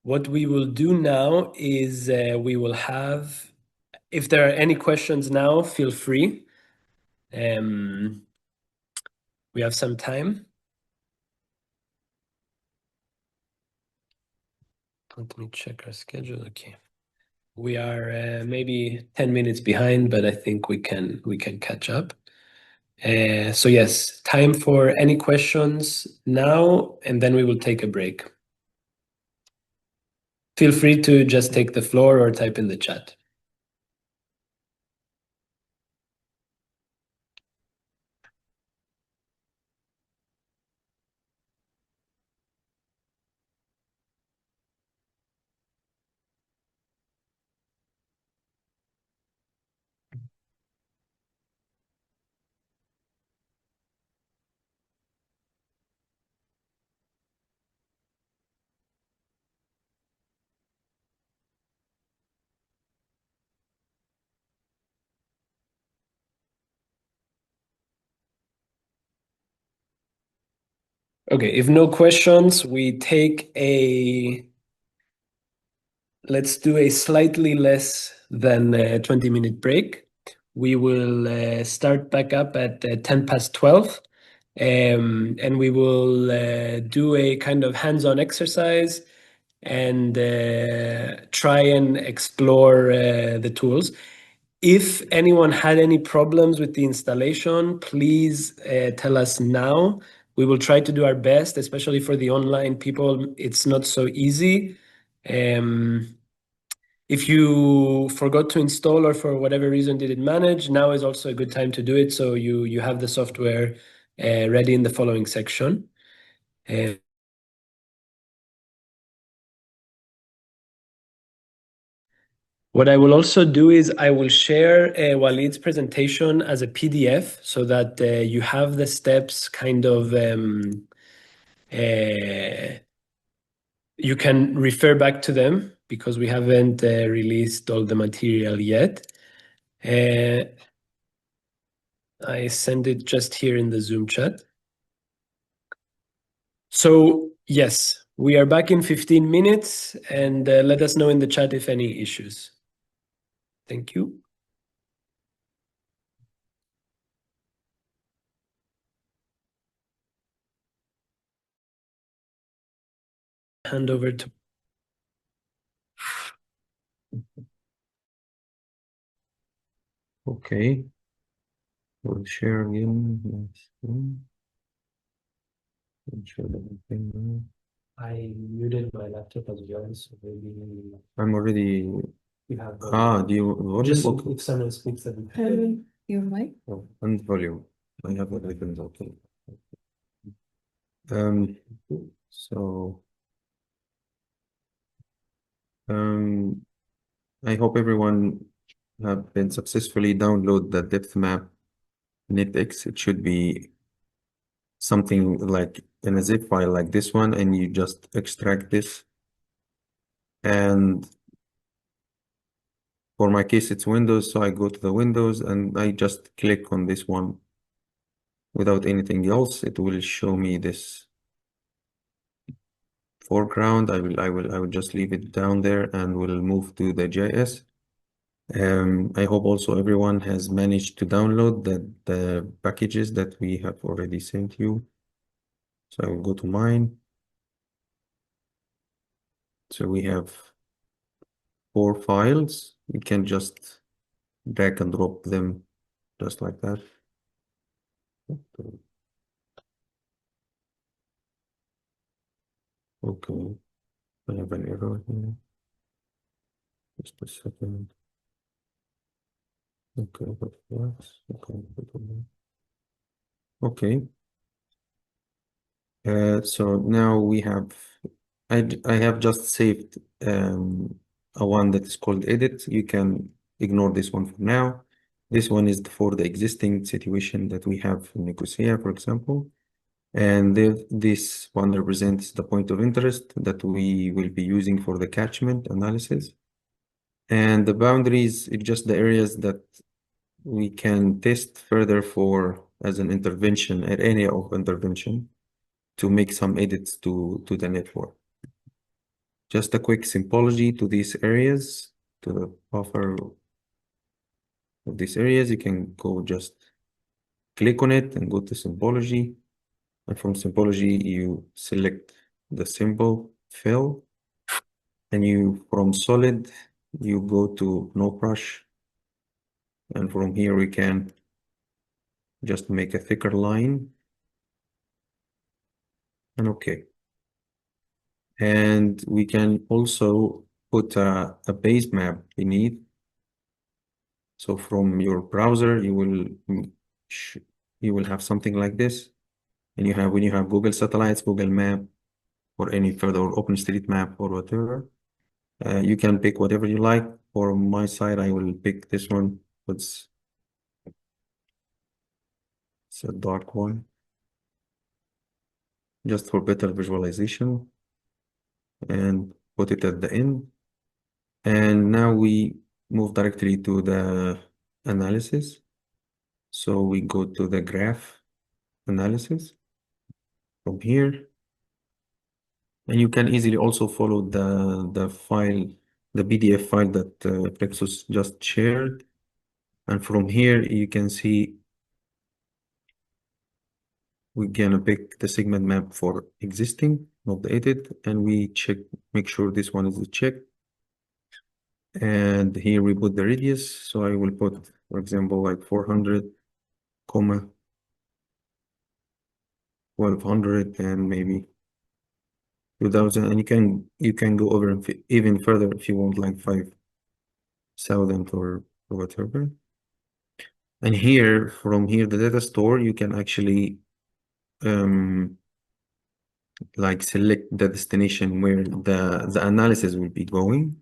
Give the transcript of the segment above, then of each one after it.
What we will do now is we will have, if there are any questions now, feel free. We have some time. Let me check our schedule. Okay. We are maybe 10 minutes behind, but I think we can catch up. So yes, time for any questions now, and then we will take a break. Feel free to just take the floor or type in the chat. Okay, if no questions, let's do a slightly less than 20-minute break. We will start back up at 10 past 12, and we will do a kind of hands-on exercise and try and explore the tools. If anyone had any problems with the installation, please tell us now. We will try to do our best, especially for the online people. It's not so easy. If you forgot to install or for whatever reason didn't manage, now is also a good time to do it. So you have the software ready in the following section. What I will also do is I will share Walid's presentation as a PDF so that you have the steps kind of, you can refer back to them because we haven't released all the material yet. I send it just here in the Zoom chat. So yes, we are back in 15 minutes, and let us know in the chat if any issues. Thank you. Hand over to. Okay. We'll share again. Yes. We'll share everything now. I muted my laptop as well, so maybe I'm already. you have Do you volume? just Okay. if someone speaks then. Your mic? Oh, and volume. I have everything okay. So I hope everyone have been successfully download the depth map NetX. It should be something like in a zip file like this one, and you just extract this. And for my case, it's Windows, so I go to the Windows and I just click on this one without anything else. It will show me this foreground. I will just leave it down there and we'll move to the GIS. I hope also everyone has managed to download the packages that we have already sent you. So I will go to mine. So we have 4 files. We can just drag and drop them just like that. Okay, I have an error here. Just a second. Okay, that works. Okay. So now we have, I have just saved a one that is called edit. You can ignore this one for now. This one is for the existing situation that we have in Nicosia, for example. And this one represents the point of interest that we will be using for the catchment analysis. And the boundaries is just the areas that we can test further for as an intervention, an area of intervention. to make some edits to the network. Just a quick symbology to these areas, to the buffer of these areas. You can go just click on it and go to symbology. And from symbology, you select the symbol fill. And you, from solid, you go to no brush. And from here, we can just make a thicker line. And okay. And we can also put a base map beneath. So from your browser, you will have something like this. And when you have Google Satellites, Google Map, or any further OpenStreetMap or whatever, you can pick whatever you like. For my side, I will pick this one. It's a dark one, just for better visualization, and put it at the end. And now we move directly to the analysis. So we go to the graph analysis from here. And you can easily also follow the file, the PDF file that Plexus just shared. And from here, you can see we're gonna pick the segment map for existing, not the edit, and we make sure this one is checked. And here we put the radius. So I will put, for example, like 400, 1200, and maybe 2000. And you can go over even further if you want, like 5,000 or whatever. And here, from here, the data store, you can actually like select the destination where the analysis will be going.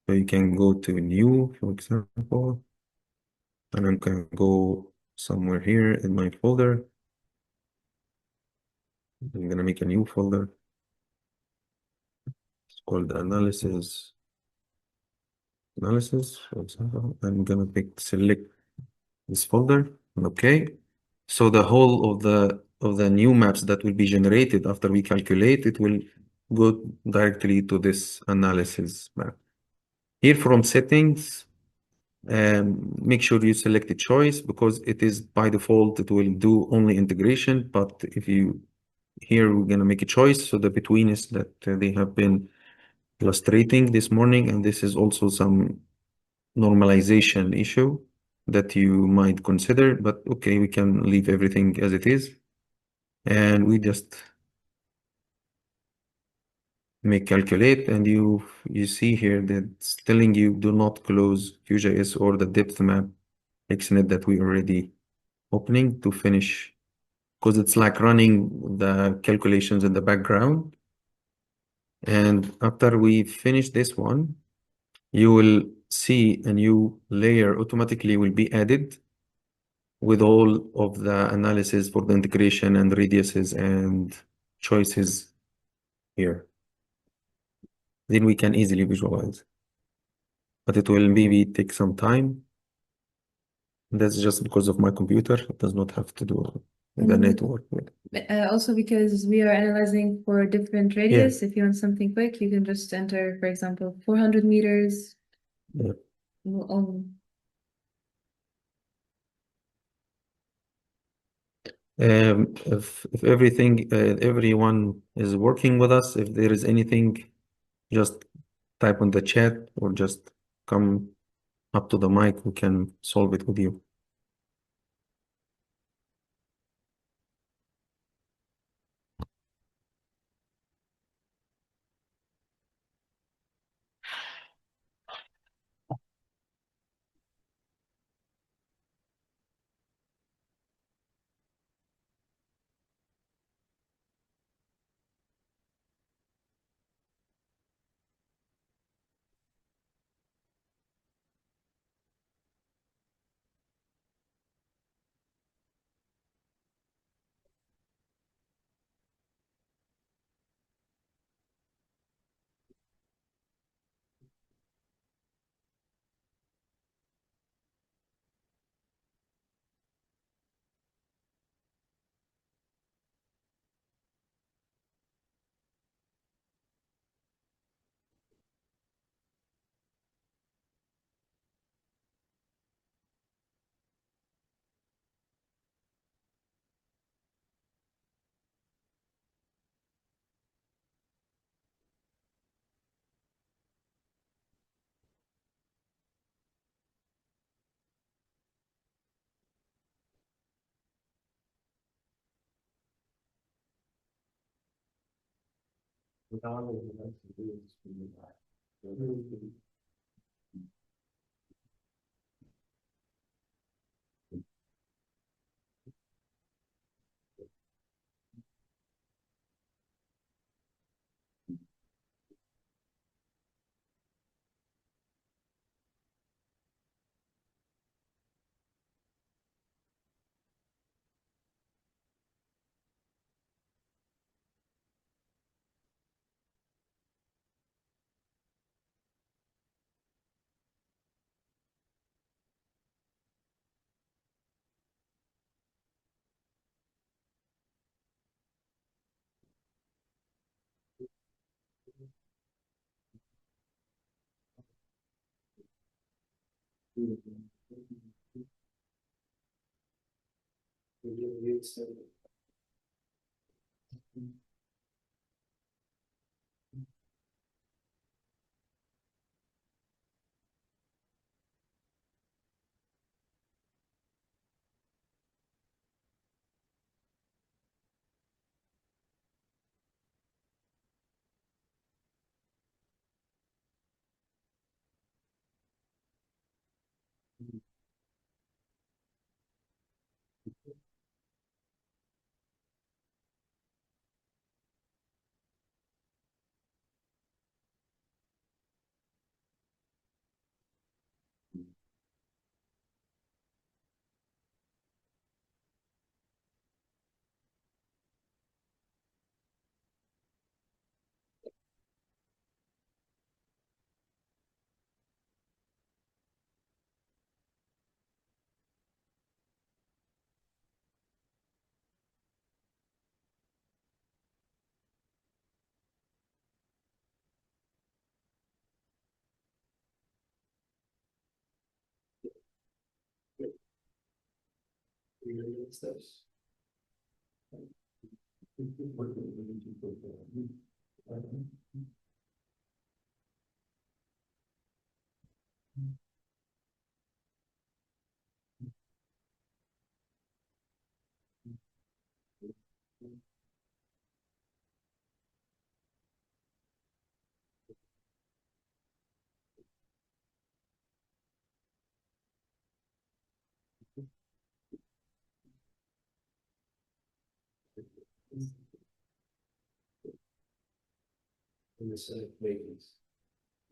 So you can go to new, for example, and I'm gonna go somewhere here in my folder. I'm gonna make a new folder. It's called analysis, for example. I'm gonna select this folder. Okay. So the whole of the new maps that will be generated after we calculate it will go directly to this analysis map. Here from settings, make sure you select a choice, because it is by default, it will do only integration. But here we're gonna make a choice. So the betweenness that they have been illustrating this morning, and this is also some normalization issue that you might consider, but okay, we can leave everything as it is. And we just make calculate, and you see here that it's telling you do not close QGIS or the depth map XNet that we already opening to finish, because it's like running the calculations in the background. And after we finish this one, you will see a new layer automatically will be added with all of the analysis for the integration and radiuses and choices here. Then we can easily visualize, but it will maybe take some time. That's just because of my computer. It does not have to do with the network. Also because we are analyzing for different radius. If you want something quick, you can just enter, for example, 400 meters. Yeah. If everyone is working with us, if there is anything, just type on the chat or just come up to the mic. We can solve it with you.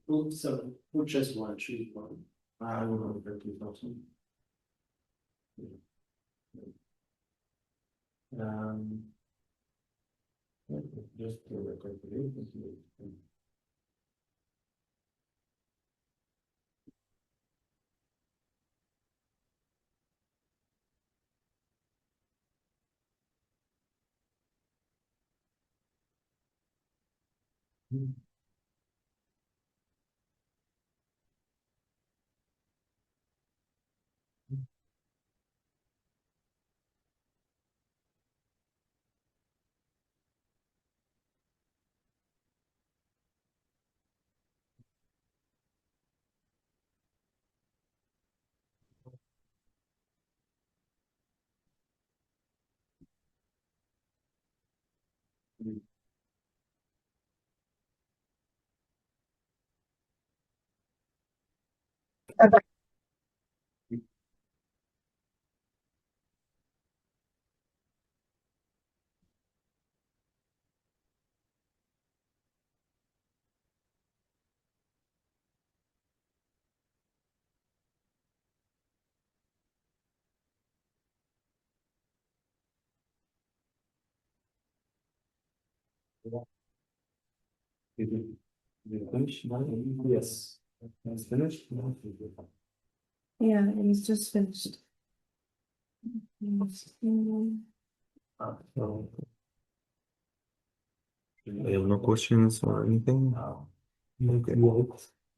Who just one, choose one. I will not for 2000. Just to record the Yes. It's finished? Yeah, it's just finished. So, I have no questions or anything. okay.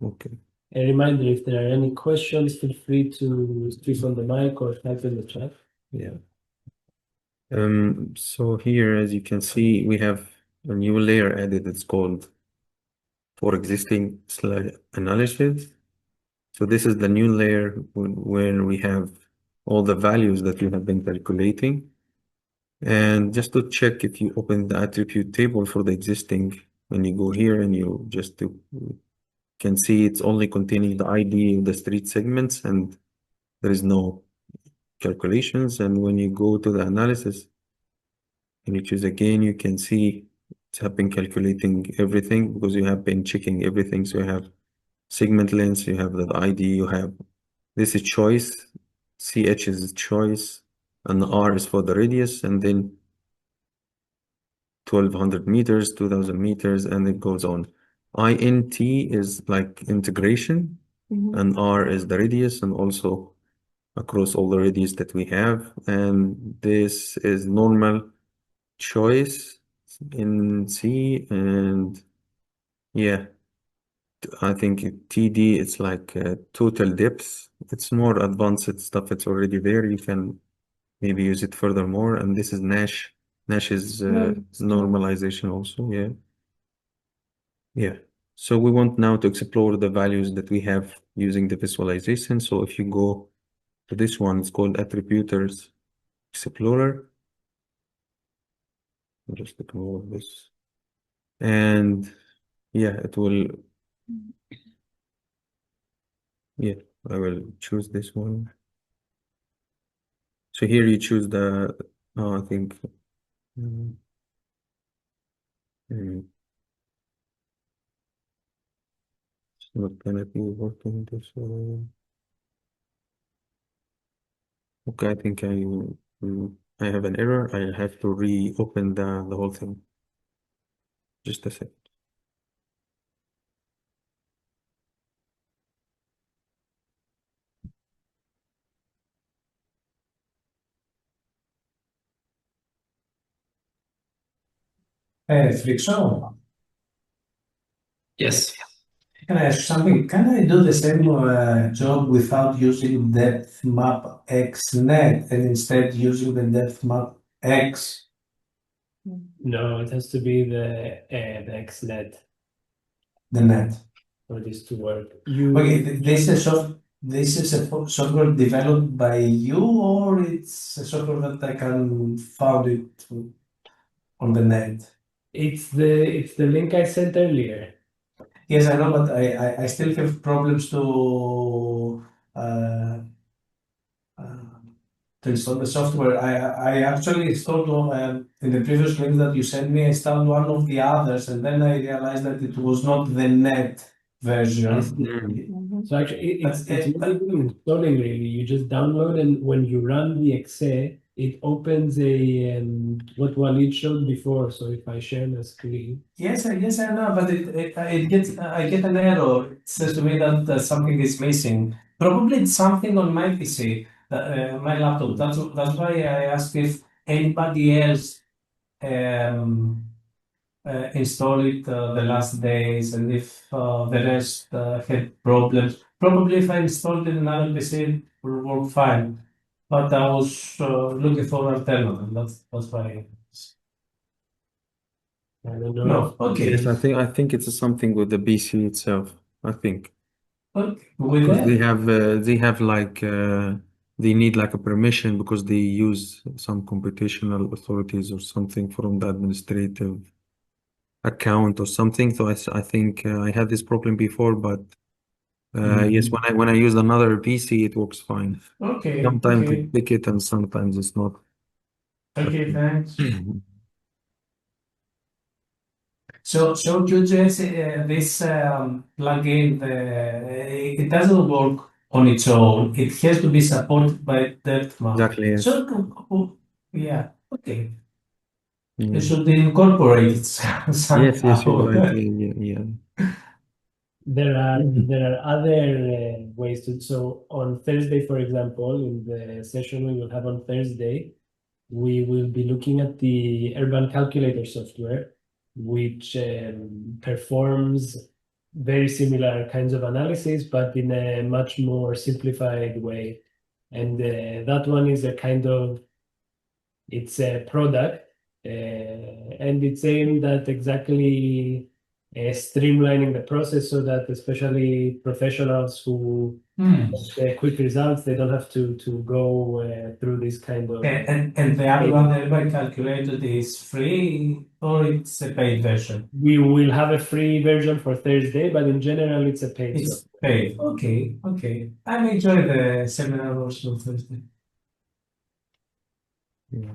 Okay. A reminder, if there are any questions, feel free to speak on the mic or type in the chat. Yeah. So here, as you can see, we have a new layer added. It's called for existing analysis. So this is the new layer where we have all the values that we have been calculating. And just to check, if you open the attribute table for the existing when you go here and you just can see it's only containing the ID of the street segments and there is no calculations. And when you go to the analysis and you choose again, you can see it's have been calculating everything because you have been checking everything. So you have segment length, you have the ID, you have this is choice, CH is choice, and the R is for the radius, and then 1200 meters, 2000 meters, and it goes on. INT is like integration, and R is the radius, and also across all the radius that we have. And this is normal choice in C, and yeah, I think TD it's like total depth. It's more advanced stuff. It's already there. You can maybe use it furthermore. And this is Nash. Nash is normalization also. Yeah. Yeah. So we want now to explore the values that we have using the visualization. So if you go to this one, it's called Attributors Explorer. I'll just ignore this. And yeah, it will. Yeah, I will choose this one. So here you choose the, I think, it's not gonna be working this way. Okay, I think I have an error. I have to reopen the whole thing. Just a second. Friction, Yes. can I ask something? Can I do the same job without using depth map XNet and instead using the depth map X? No, it has to be the XNet The net. for this to work. Okay, this is a software developed by you, or it's a software that I can find it on the net? It's the link I sent earlier. Yes, I know, but I still have problems uh, to install the software. I actually installed in the previous link that you sent me, I installed one of the others, and then I realized that it was not the net version. So actually, it's really good installing. Really, you just download, and when you run the exe, it opens a what Walid showed before. So if I share my screen, Yes, I know, but it gets I get an error. It says to me that something is missing. Probably it's something on my PC, my laptop. That's why I asked if anybody else installed it the last days and if the rest had problems. Probably if I installed it in another PC, it will work fine. But I was looking for alternative. That's why. I don't know. No, okay. Yes, I think it's something with the BC itself. I think Okay, with because that. they have like they need like a permission because they use some computational authorities or something from the administrative account or something. So I think I had this problem before, but yes, when I use another PC, it works fine. Okay, Sometimes okay. it's pick it and sometimes it's not. Okay, thanks. So QGIS, this plugin, it doesn't work on its own. It has to be supported by depth map. Exactly, yes. So, yeah, okay. Yeah. You should incorporate it somehow. Yes, you're right. Yeah. There are other ways to. So on Thursday, for example, in the session we will have on Thursday, we will be looking at the urban calculator software, which performs very similar kinds of analysis, but in a much more simplified way. And that one is a kind of, it's a product, and it's aimed at exactly streamlining the process so that especially professionals who quick results. They don't have to go through this kind of. And the other one, the everybody calculated, is free or it's a paid version? We will have a free version for Thursday, but in general, it's a paid It's software. paid. Okay, okay. I enjoy the seminar also Thursday. Yeah.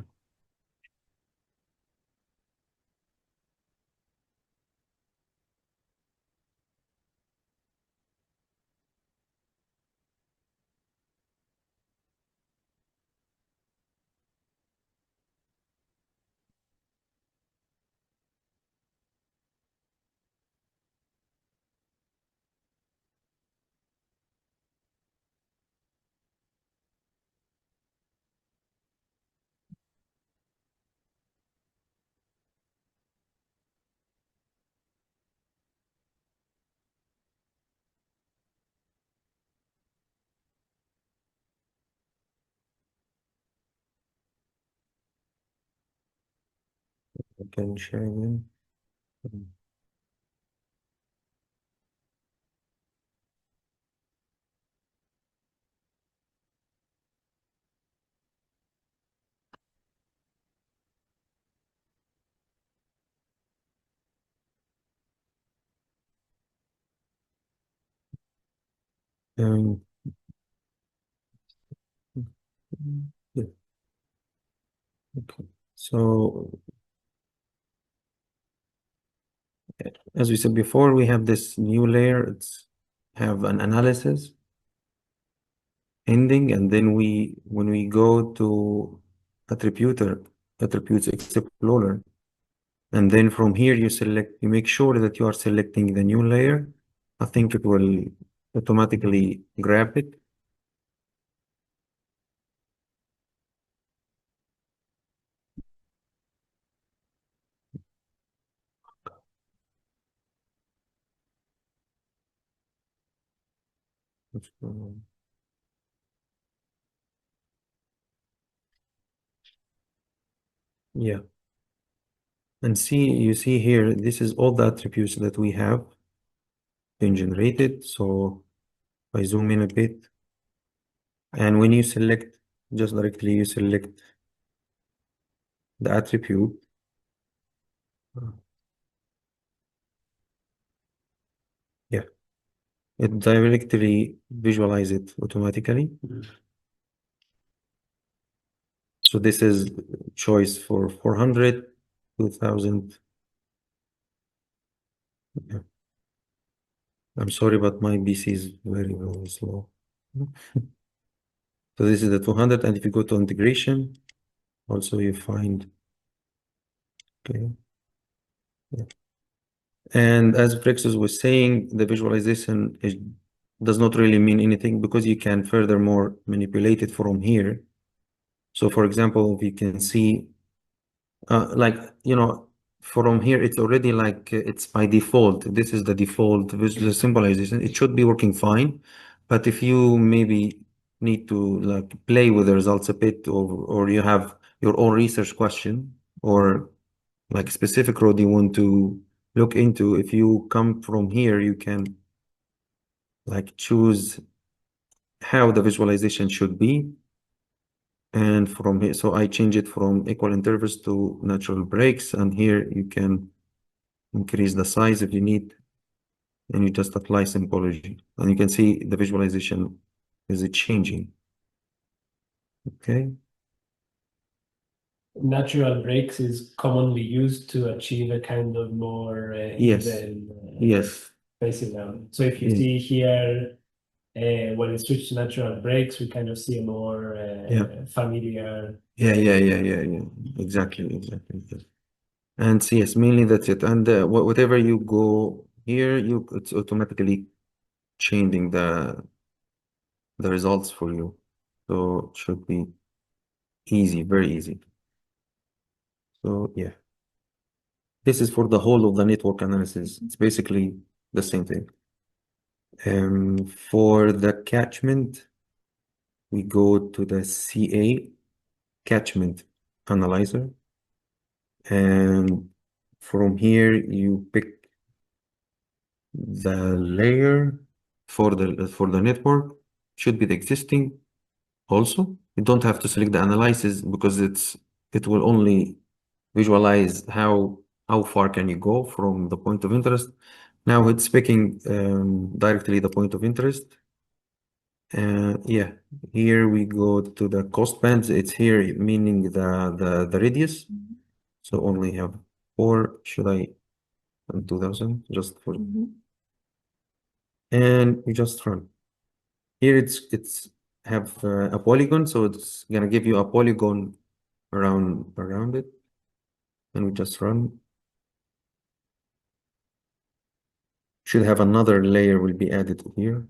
I can share again. Um, yeah. Okay. So as we said before, we have this new layer. It's have an analysis ending, and then when we go to attributes explorer, and then from here you make sure that you are selecting the new layer. I think it will automatically grab it. Yeah. And you see here, this is all the attributes that we have been generated. So I zoom in a bit, and when you select, just directly you select the attribute. Yeah, it directly visualize it automatically. So this is choice for 400, 2000. Yeah. I'm sorry, but my PC is very, very slow. So this is the 200, and if you go to integration, also you find, okay. Yeah. And as Brexus was saying, the visualization does not really mean anything because you can furthermore manipulate it from here. So for example, we can see, like, from here, it's already like it's by default. This is the default visual symbolization. It should be working fine. But if you maybe need to like play with the results a bit, or you have your own research question, or like specific road you want to look into, if you come from here, you can like choose how the visualization should be. And from here, so I change it from equal intervals to natural breaks, and here you can increase the size if you need, and you just apply symbology, and you can see the visualization is changing. Okay. Natural breaks is commonly used to achieve a kind of more Yes. even Yes. spacing out. So if you Yeah. see here, when we switch to natural breaks, we kind of see a more familiar. Yeah. Exactly. And so yes, mainly that's it. And whatever you go here, it's automatically changing the results for you. So it should be easy, very easy. So yeah, this is for the whole of the network analysis. It's basically the same thing. For the catchment, we go to the CA catchment analyzer, and from here you pick the layer for the network, should be the existing also. You don't have to select the analysis because it will only visualize how far can you go from the point of interest. Now it's picking directly the point of interest. Yeah, here we go to the cost bands. It's here meaning the radius. So only have 4. Should I 2000 just for and we just run. Here it's have a polygon, so it's gonna give you a polygon around it, and we just run. Should have another layer will be added here.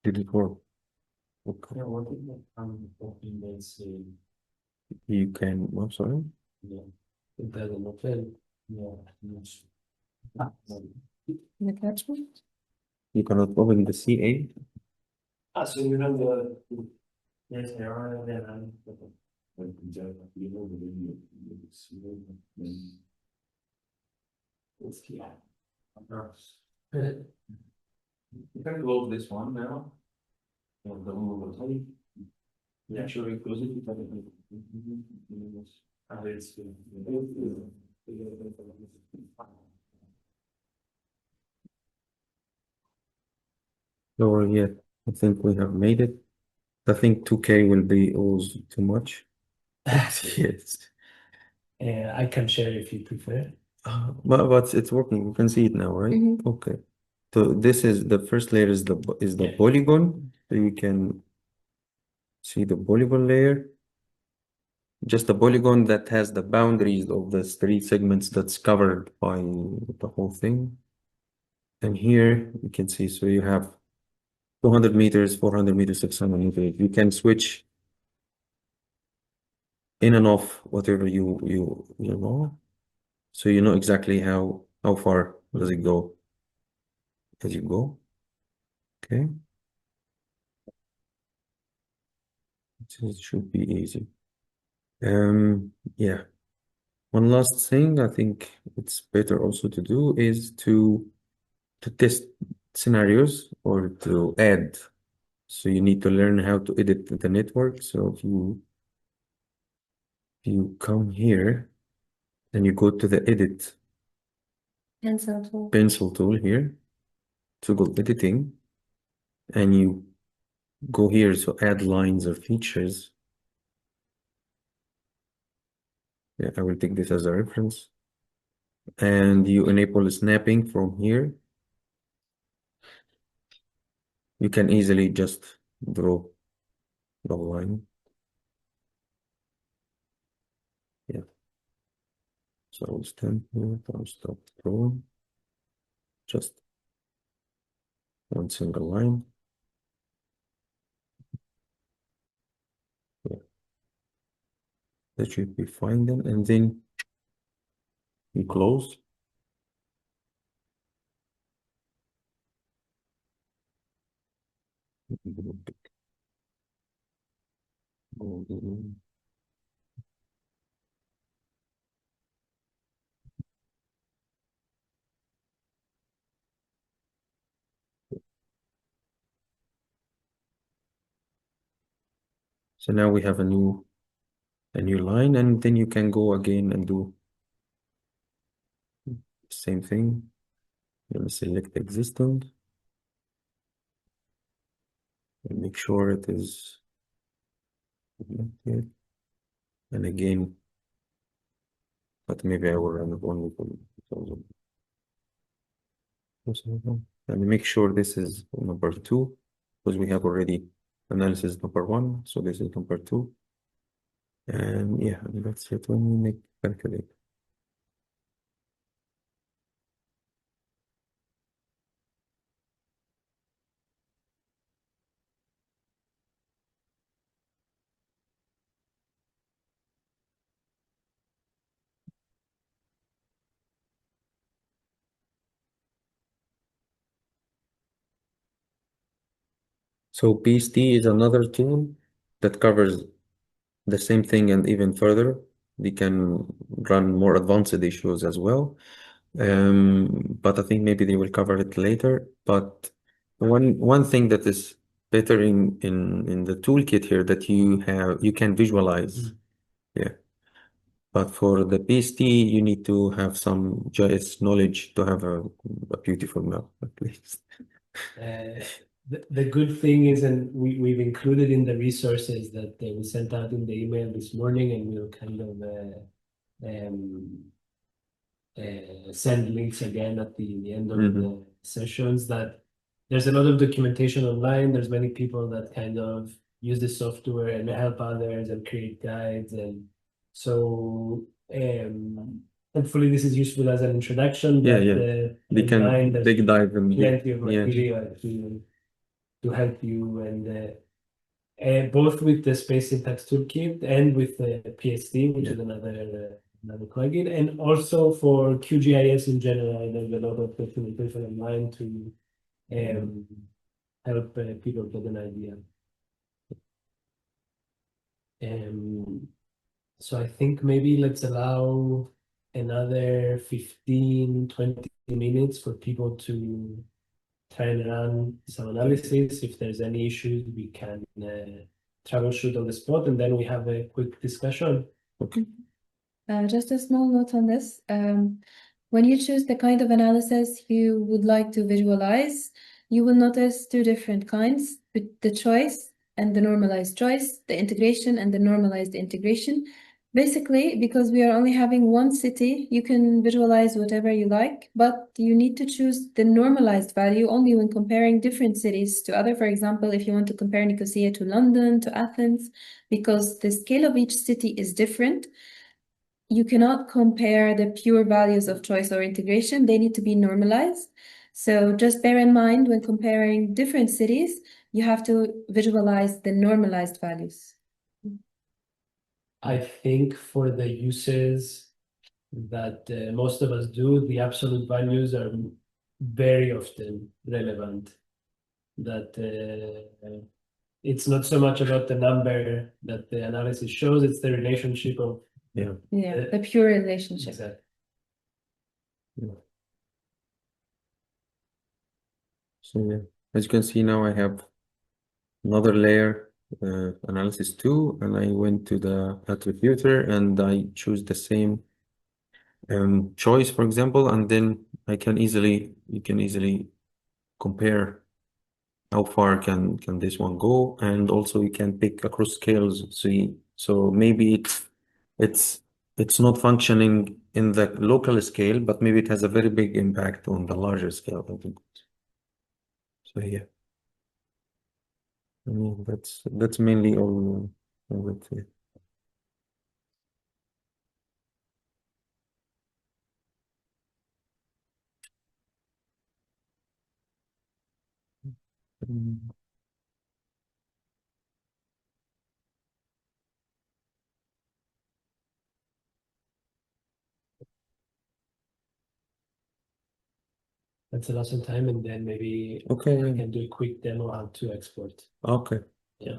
Did it work? Okay. Yeah, what is the open base? You can, I'm sorry. Yeah, it doesn't open. Yeah, yes. The catchment? You cannot open the CA. So you know the yes, there are You can close this one now. The one will yeah, sure, it goes into lower yet. I think we have made it. I think 2K will be always too much. Yes. I can share if you prefer. But it's working. You can see it now, right? Okay. So this is the first layer is the Yeah. polygon. So you can see the polygon layer. Just a polygon that has the boundaries of the 3 segments that's covered by the whole thing. And here you can see, so you have 200 meters, 400 meters, 600 meters. You can switch in and off whatever you know. So you know exactly how far does it go as you go. Okay. It should be easy. Yeah. One last thing I think it's better also to do is to test scenarios or to add. So you need to learn how to edit the network. So if you come here and you go to the edit pencil tool here to go editing, and you go here to add lines or features. Yeah, I will take this as a reference. And you enable snapping from here. You can easily just draw the line. Yeah. So I'll stand here, I'll stop drawing. Just one single line. Yeah. That should be fine then. And then you close. So now we have a new line, and then you can go again and do the same thing. Let me select existing and make sure it is connected. And again, but maybe I will run it only for 2000. And make sure this is number 2, because we have already analysis number 1. So this is number 2. And yeah, that's it. When we make calculate. So PST is another tool that covers the same thing and even further. We can run more advanced issues as well. But I think maybe they will cover it later. But one thing that is better in the toolkit here that you can visualize. Yeah. But for the PST, you need to have some GIS knowledge to have a beautiful map, at least. The good thing is, and we've included in the resources that we sent out in the email this morning, and we'll kind of send links again at the end of the sessions, that there's a lot of documentation online. There's many people that kind of use the software and help others and create guides. And so hopefully this is useful as an introduction, Yeah, but yeah. They can online there's big dive in plenty of yeah. material to help you, and both with the Space Syntax Toolkit and with the PSD, which is another plugin, and also for QGIS in general. There's a lot of documentation online to help people get an idea. So I think maybe let's allow another 15-20 minutes for people to try and run some analysis. If there's any issues, we can troubleshoot on the spot, and then we have a quick discussion. Okay. Just a small note on this. When you choose the kind of analysis you would like to visualize, you will notice two different kinds: the choice and the normalized choice, the integration and the normalized integration. Basically, because we are only having one city, you can visualize whatever you like, but you need to choose the normalized value only when comparing different cities to other. For example, if you want to compare Nicosia to London, to Athens, because the scale of each city is different, you cannot compare the pure values of choice or integration. They need to be normalized. So just bear in mind when comparing different cities, you have to visualize the normalized values. I think for the uses that most of us do, the absolute values are very often relevant. That it's not so much about the number that the analysis shows, it's the relationship of the pure relationship. Exactly. Yeah. So yeah, as you can see now, I have another layer analysis 2, and I went to the attributor and I choose the same choice, for example, and then you can easily compare how far can this one go, and also you can pick across scales. See, so maybe it's not functioning in the local scale, but maybe it has a very big impact on the larger scale, I think. So yeah. I mean, that's mainly all I would say. Let's allow some time, and then maybe Okay. I can do a quick demo how to export. Okay. Yeah.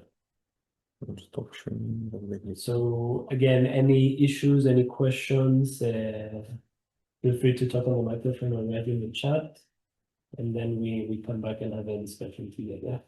I'll stop sharing the video. So again, any issues, any questions, feel free to talk on the microphone or write in the chat, and then we come back and have a discussion together.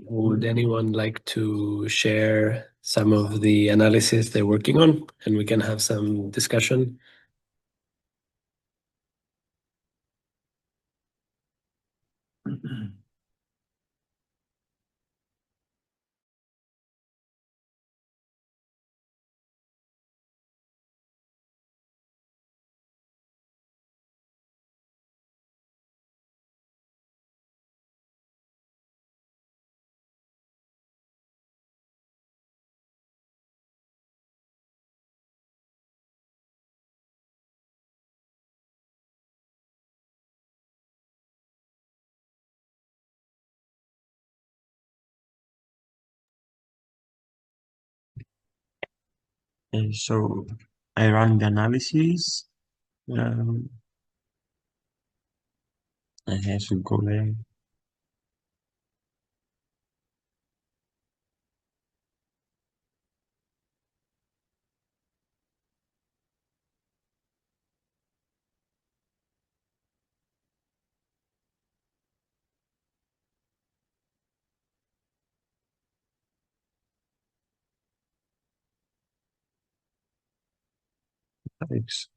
Would anyone like to share some of the analysis they're working on, and we can have some discussion? And so I ran the analysis. I have to go there. Thanks.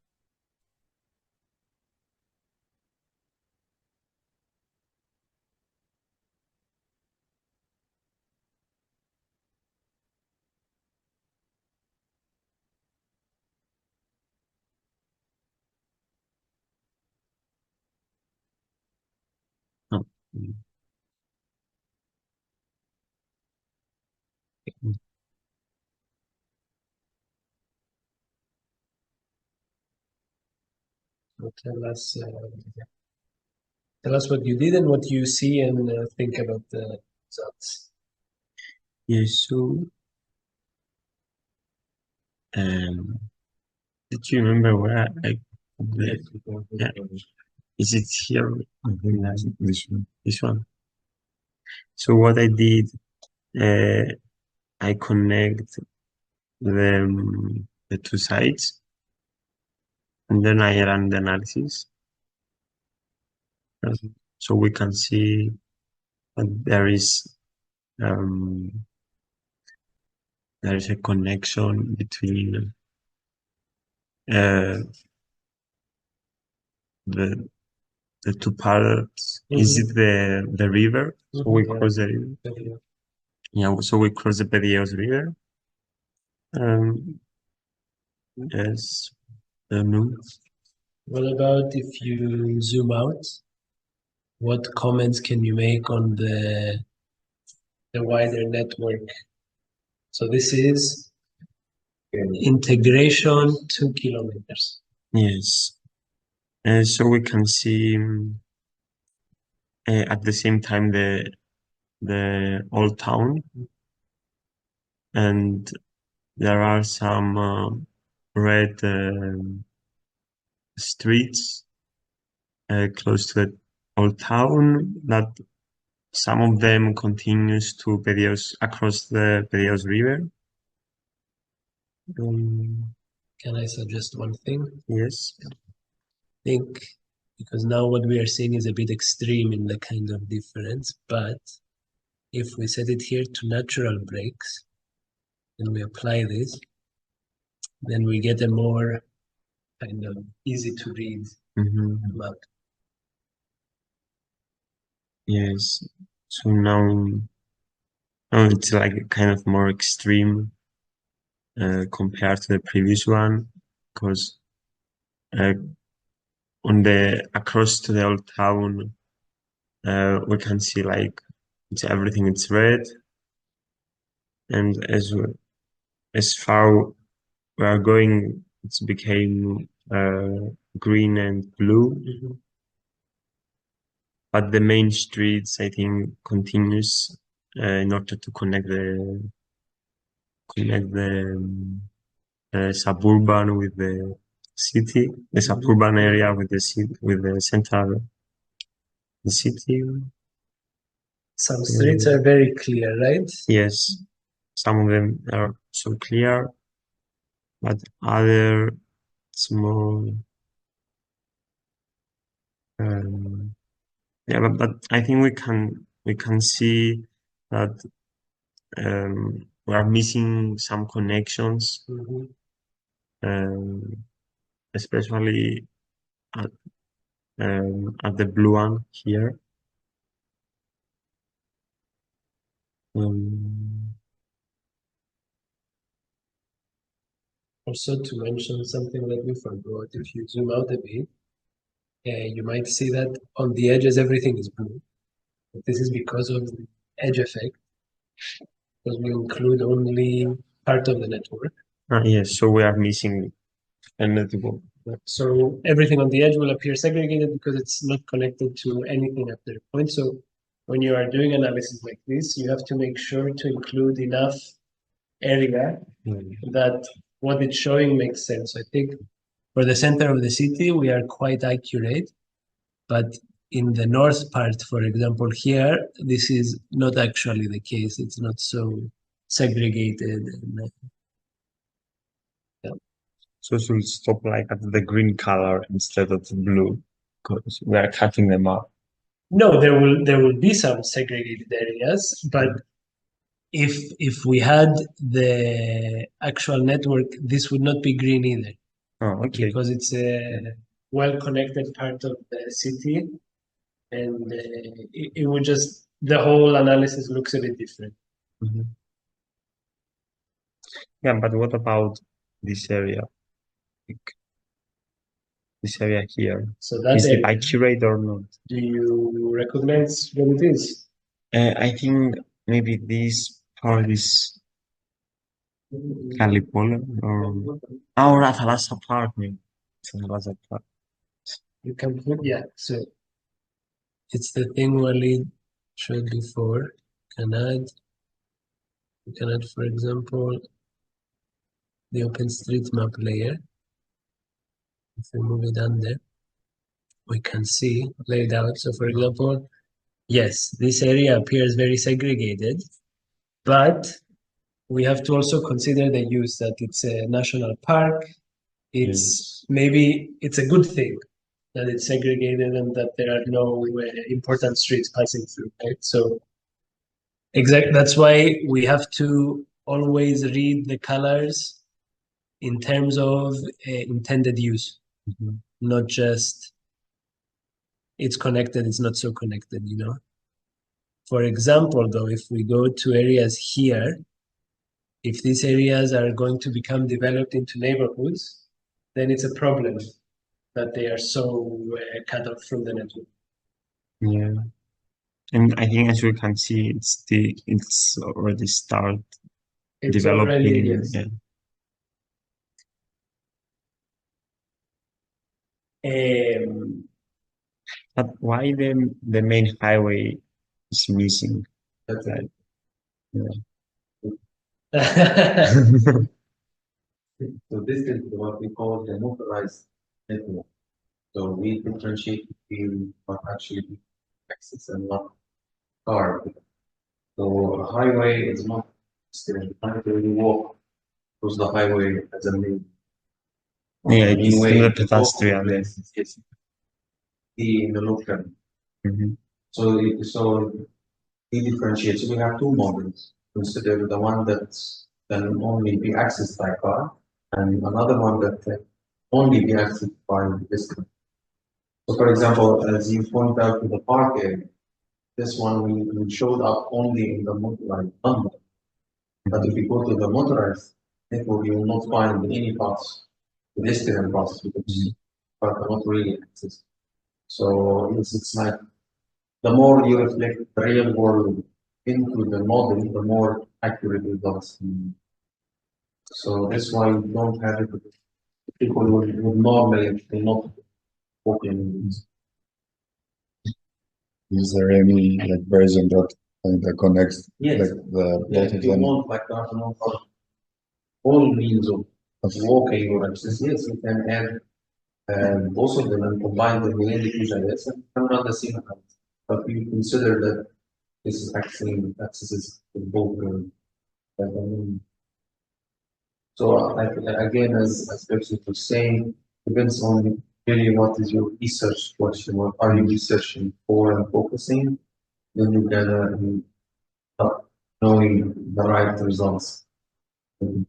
Oh, So tell us what you did and what you see, and think about the results. yes, so did you remember where yeah, is it here? I think that's this one. This one. So what I did, I connect the two sides, and then I run the analysis. So we can see that there is a connection between the two parts. Is it the river? So we cross the river. Yeah, so we cross the Pedios River. Yes, the moon. What about if you zoom out? What comments can you make on the wider network? So this is integration 2 kilometers. Yes. So we can see at the same time the old town, and there are some red streets close to the old town that some of them continues to Pedios across the Pedios River. Can I suggest one thing? Yes. I think because now what we are seeing is a bit extreme in the kind of difference, but if we set it here to natural breaks and we apply this, then we get a more kind of easy to read map. Yes. So now it's like kind of more extreme compared to the previous one, because on the across to the old town we can see like everything it's red, and as far we are going, it's became green and blue. But the main streets, I think, continues in order to connect the suburban with the city, the suburban area with the city, with the central the city. Some streets are very clear, right? Yes, some of them are so clear, but other small. Yeah, but I think we can see that we are missing some connections, especially at the blue one here. Also, to mention something that we forgot, if you zoom out a bit, you might see that on the edges everything is blue. But this is because of the edge effect, because we include only part of the network. Yes, so we are missing a network. So everything on the edge will appear segregated because it's not connected to anything at their point. So when you are doing analysis like this, you have to make sure to include enough area that what it's showing makes sense. I think for the center of the city, we are quite accurate, but in the north part, for example, here, this is not actually the case. It's not so segregated. So it will stop like at the green color instead of the blue, because we are cutting them up. No, there will be some segregated areas, but if we had the actual network, this would not be green either. Oh, okay. Because it's a well-connected part of the city, and it would just, the whole analysis looks a bit different. Yeah, but what about this area? Like, this area here. So that Is it area, accurate or not? do you recognize what it is? I think maybe this part is Calipol or Athalassa Park, maybe. It's Athalassa Park. You can put, yeah, so it's the thing Walid showed before. You can add, for example, the OpenStreetMap layer. If we move it under, we can see laid out. So for example, yes, this area appears very segregated, but we have to also consider the use that it's a national park. It's maybe it's a good thing that it's segregated and that there are no important streets passing through, right? So exactly, that's why we have to always read the colors in terms of intended use, not just it's connected, it's not so connected, you know? For example, though, if we go to areas here, if these areas are going to become developed into neighborhoods, then it's a problem that they are so cut off from the network. Yeah. And I think as you can see, it's already started developing. Already, yes. But why the main highway is missing? That's Like, So this is what we call the motorized network. So we differentiate between what actually access and not car. So a highway is not still you walk across the highway as a main. Yeah, it is way in the to walk pedestrian. places, yes. In the local. So we differentiate. So we have two models. Consider the one that can only be accessed by car, and another one that can only be accessed by pedestrian. So, for example, as you point out to the park area, this one we showed up only in the motorized number. But if you go to the motorized network, you will not find any paths, pedestrian paths, because are not really accessed. So it's like the more you reflect the real world into the model, the more accurate it does. So that's why you don't have it. People would normally not work in this. Is there any like version that connects Yes. like the both of If you them? want like all means of walking or access, yes, you can add both of them and combine them within the QGIS and run the same account. But we consider that this is actually accesses to both. So again, as Pepsi was saying, depends on really what is your research question, what are you researching for and focusing, then you can knowing the right results. And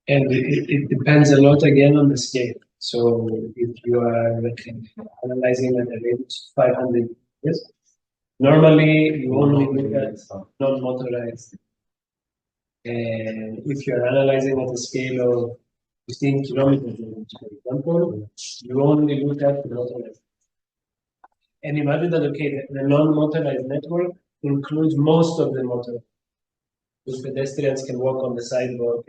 it depends a lot again on the scale. So if you are analyzing at a range 500 meters, normally you only look at non-motorized. And if you're analyzing at a scale of 15 kilometers, for example, you only look at the motorized. And imagine that, okay, the non-motorized network includes most of the motorized. Because pedestrians can walk on the sidewalk,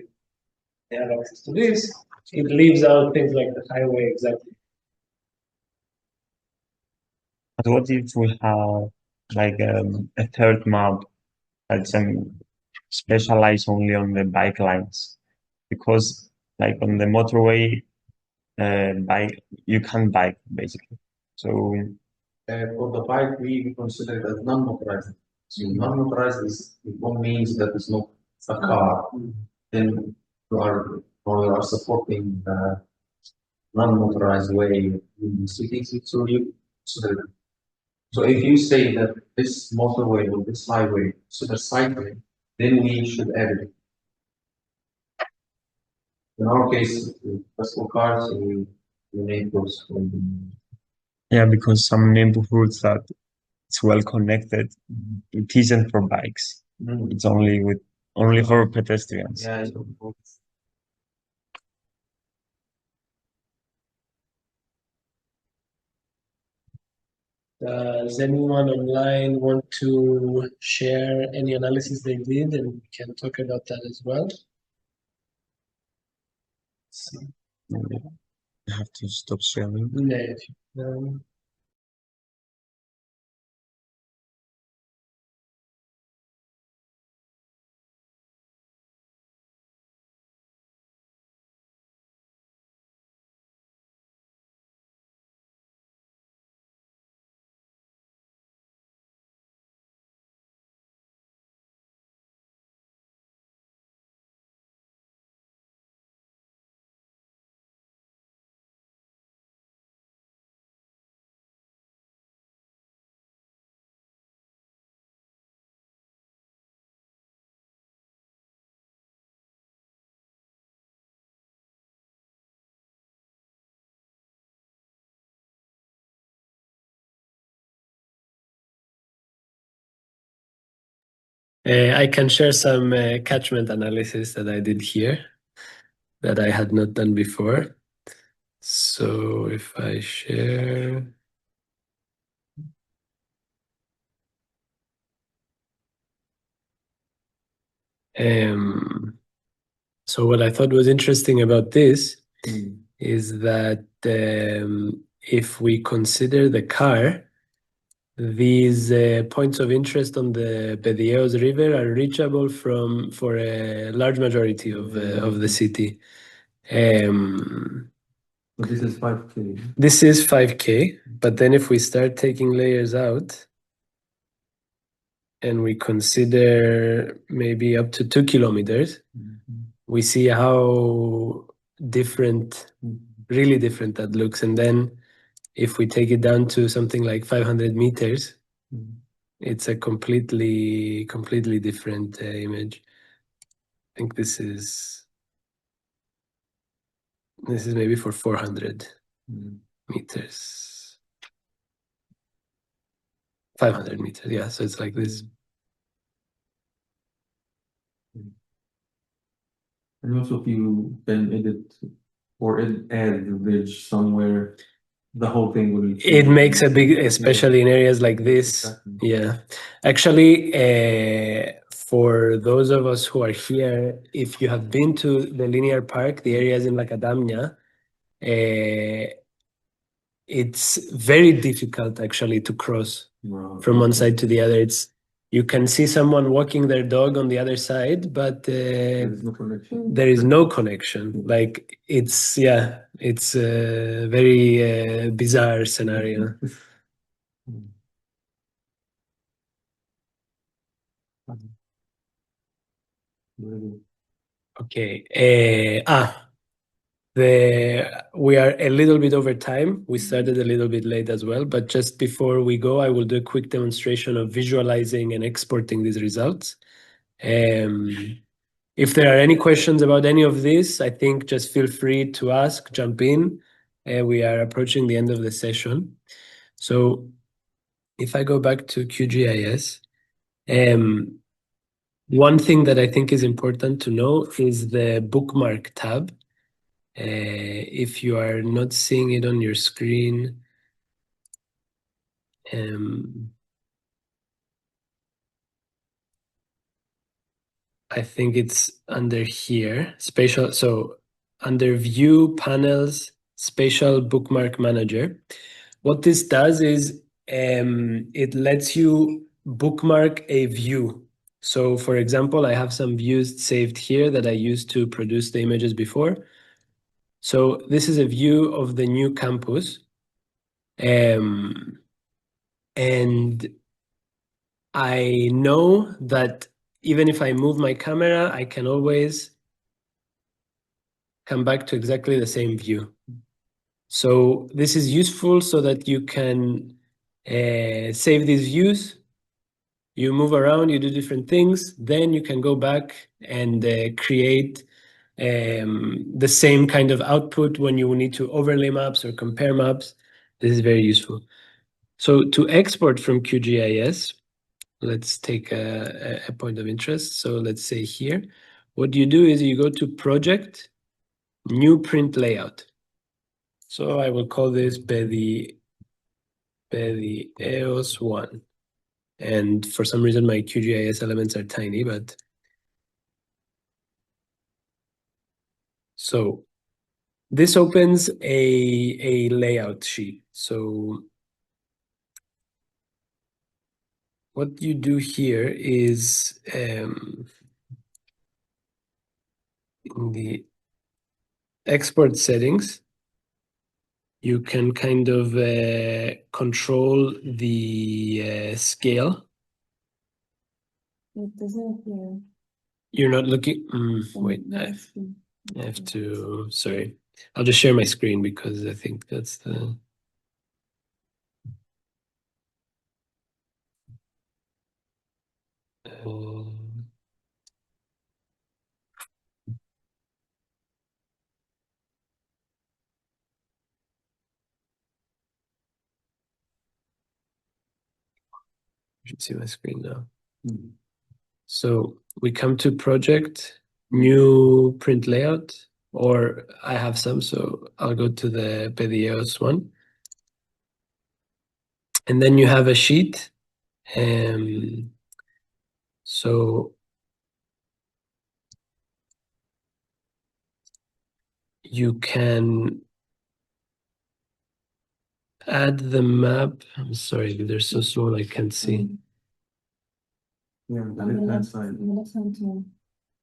they have access to this. It leaves out things like the highway, exactly. But what if we have like a third map that's specialized only on the bike lines? Because like on the motorway, bike you can't bike basically. So For the bike, we consider it as non-motorized. So non-motorized it means that it's not a car. Then you are supporting the non-motorized way in the cities. So if you say that this motorway or this highway is a cycling, then we should add it. In our case, as for cars, we need those. yeah, because some neighborhoods that it's well connected, it isn't for bikes. It's only for pedestrians. Yeah. Does anyone online want to share any analysis they did, and we can talk about that as well? I have to stop sharing. Yeah. I can share some catchment analysis that I did here that I had not done before. So if I share, so what I thought was interesting about this is that if we consider the car, these points of interest on the Pediaos River are reachable for a large majority of the city. But this is 5K. This is 5K, but then if we start taking layers out and we consider maybe up to 2 kilometers, we see how different, really different that looks. And then if we take it down to something like 500 meters, it's a completely different image. I think this is maybe for 400 meters. 500 meters, yeah, so it's like this. And also if you can edit or add the bridge somewhere, the whole thing will be It makes a big, especially in areas like this. Exactly. Yeah. Actually, for those of us who are here, if you have been to the linear park, the areas in La Cadamnia, it's very difficult actually to cross from one side to the other. You can see someone walking their dog on the other side, but There is no connection. there is no connection. Like it's a very bizarre scenario. Okay. We are a little bit over time. We started a little bit late as well, but just before we go, I will do a quick demonstration of visualizing and exporting these results. If there are any questions about any of this, I think just feel free to ask, jump in. We are approaching the end of the session. So if I go back to QGIS, one thing that I think is important to know is the bookmark tab. If you are not seeing it on your screen, I think it's under here, spatial. So under View, Panels, Spatial Bookmark Manager. What this does is it lets you bookmark a view. So for example, I have some views saved here that I used to produce the images before. So this is a view of the new campus. And I know that even if I move my camera, I can always come back to exactly the same view. So this is useful so that you can save these views. You move around, you do different things, then you can go back and create the same kind of output when you need to overlay maps or compare maps. This is very useful. So to export from QGIS, let's take a point of interest. So let's say here, what you do is you go to Project, New Print Layout. So I will call this EOS 1. And for some reason, my QGIS elements are tiny, but so this opens a layout sheet. So what you do here is in the export settings, you can kind of control the scale. It doesn't appear. You're not looking. Wait, I have to. Sorry, I'll just share my screen because I think that's the. You should see my screen now. So we come to Project, New Print Layout, or I have some, so I'll go to the PDEOS one. And then you have a sheet. So you can add the map. I'm sorry, they're so small I can't see. Yeah, on the left-hand side. On the left-hand side.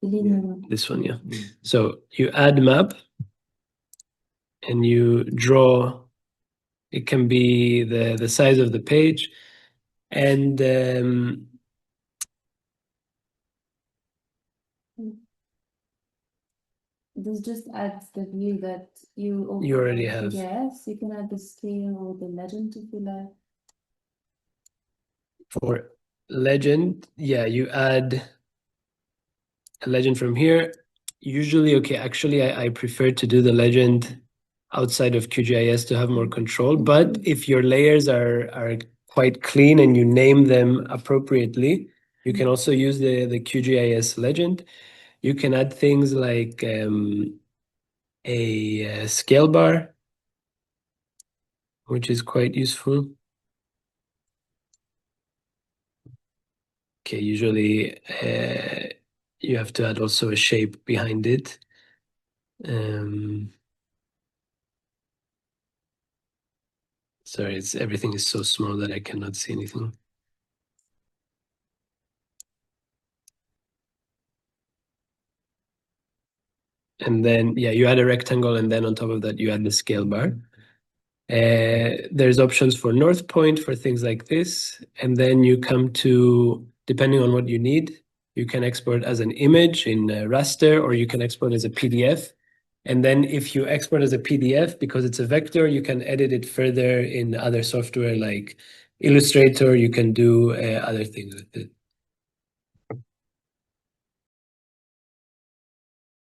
The linear one. This one, yeah. So you add map and you draw. It can be the size of the page, and This just adds the view that you already have. Yes, you can add the scale or the legend if you like. For legend, yeah, you add a legend from here. Usually, okay, actually, I prefer to do the legend outside of QGIS to have more control. But if your layers are quite clean and you name them appropriately, you can also use the QGIS legend. You can add things like a scale bar, which is quite useful. Okay, usually you have to add also a shape behind it. Sorry, everything is so small that I cannot see anything. And then, yeah, you add a rectangle, and then on top of that, you add the scale bar. There's options for North Point for things like this. And then you come to, depending on what you need, you can export as an image in raster, or you can export as a PDF. And then if you export as a PDF, because it's a vector, you can edit it further in other software like Illustrator. You can do other things with it.